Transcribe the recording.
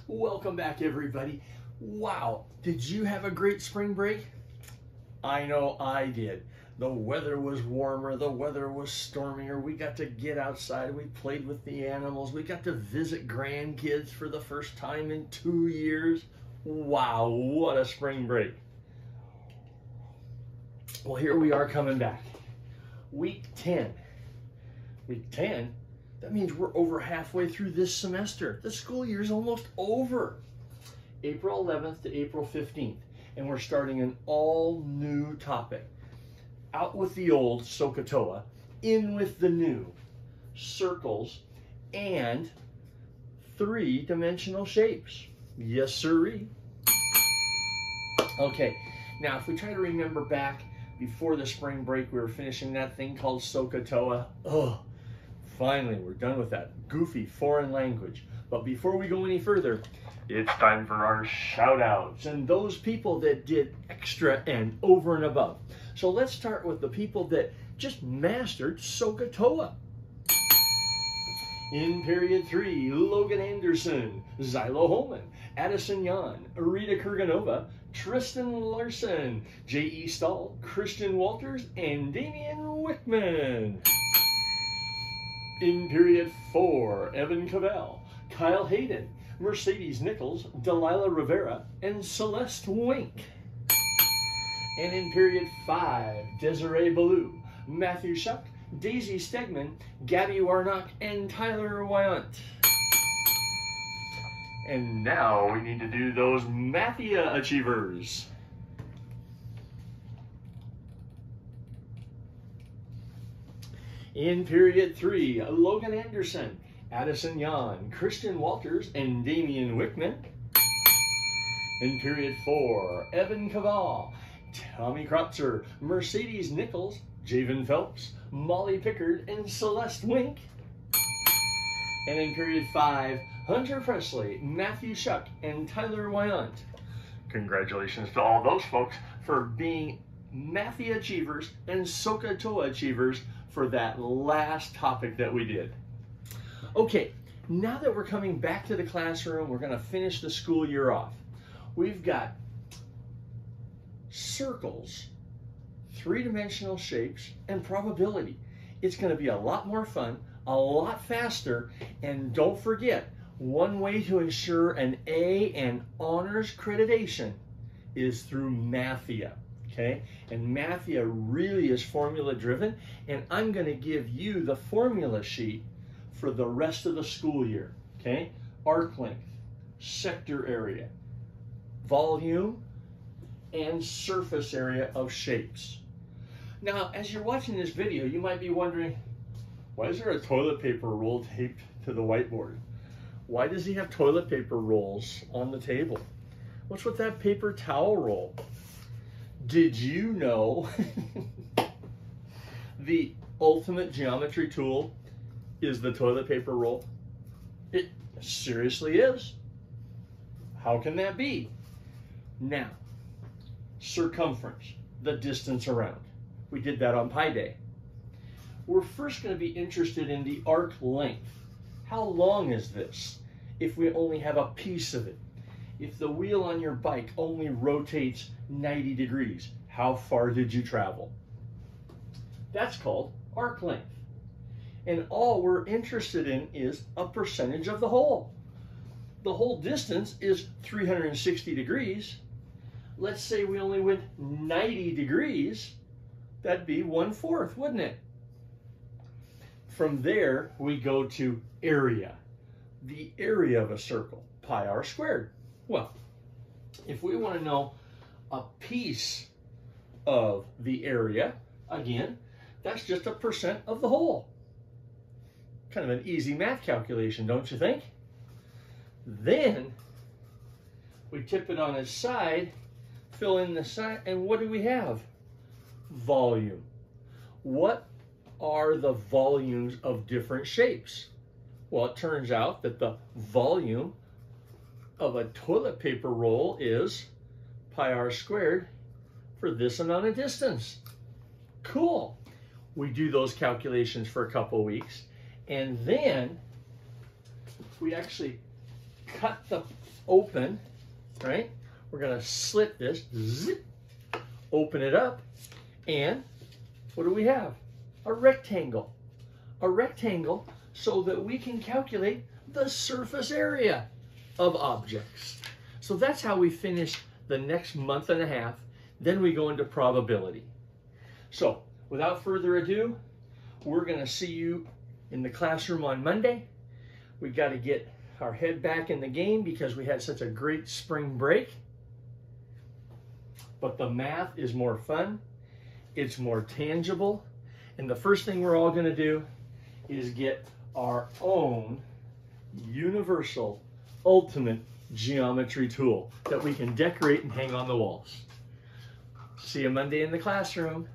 Welcome back, everybody. Wow, did you have a great spring break? I know I did. The weather was warmer, the weather was stormier. We got to get outside, we played with the animals, we got to visit grandkids for the first time in 2 years. Wow, what a spring break. Well, here we are coming back. Week 10. Week 10? That means we're over halfway through this semester. The school year is almost over. April 11th to April 15th. And we're starting an all new topic. Out with the old SOHCAHTOA, in with the new circles and three-dimensional shapes. Yes, sirree. Okay, now if we try to remember back before the spring break, we were finishing that thing called SOHCAHTOA. Oh, finally, we're done with that goofy foreign language. But before we go any further, it's time for our shout outs and those people that did extra and over and above. So let's start with the people that just mastered SOHCAHTOA. In period 3, Logan Anderson, Zylo Holman, Addison Yan, Rita Kurganova, Tristan Larson, J.E. Stahl, Christian Walters, and Damian Wickman. In period 4, Evan Cavell, Kyle Hayden, Mercedes Nichols, Delilah Rivera, and Celeste Wink. And in period 5, Desiree Ballou, Matthew Shuck, Daisy Stegman, Gabby Warnock, and Tyler Wyant. And now we need to do those Mathia achievers. In period 3, Logan Anderson, Addison Yan, Christian Walters, and Damian Wickman. In period 4, Evan Cavall, Tommy Kratzer, Mercedes Nichols, Javen Phelps, Molly Pickard, and Celeste Wink. And in period 5, Hunter Presley, Matthew Shuck, and Tyler Wyant. Congratulations to all those folks for being Mathia achievers and SOHCAHTOA achievers for that last topic that we did. Okay, now that we're coming back to the classroom, we're going to finish the school year off. We've got circles, three-dimensional shapes, and probability. It's going to be a lot more fun, a lot faster, and don't forget, one way to ensure an A and honors accreditation is through Mathia, okay? And Mathia really is formula driven, and I'm going to give you the formula sheet for the rest of the school year, okay? Arc length, sector area, volume, and surface area of shapes. Now, as you're watching this video, you might be wondering, why is there a toilet paper roll taped to the whiteboard? Why does he have toilet paper rolls on the table? What's with that paper towel roll? Did you know the ultimate geometry tool is the toilet paper roll? It seriously is. How can that be? Now, circumference, the distance around. We did that on Pi Day. We're first going to be interested in the arc length. How long is this if we only have a piece of it? If the wheel on your bike only rotates 90 degrees, how far did you travel? That's called arc length. And all we're interested in is a percentage of the whole. The whole distance is 360 degrees. Let's say we only went 90 degrees. That'd be 1/4, wouldn't it? From there, we go to area. The area of a circle, pi r squared. Well, if we want to know a piece of the area, again, that's just a percent of the whole. Kind of an easy math calculation, don't you think? Then we tip it on its side, fill in the side, and what do we have? Volume. What are the volumes of different shapes? Well, it turns out that the volume of a toilet paper roll is pi r squared for this amount of distance. Cool. We do those calculations for a couple weeks, and then we actually cut the open, right? We're gonna slit this, zip, open it up, and what do we have? A rectangle. A rectangle so that we can calculate the surface area of objects. So that's how we finish the next month and a half. Then we go into probability. So without further ado, we're gonna see you in the classroom on Monday. We got to get our head back in the game because we had such a great spring break. But the math is more fun, it's more tangible, and the first thing we're all gonna do is get our own universal, ultimate geometry tool that we can decorate and hang on the walls. See you Monday in the classroom.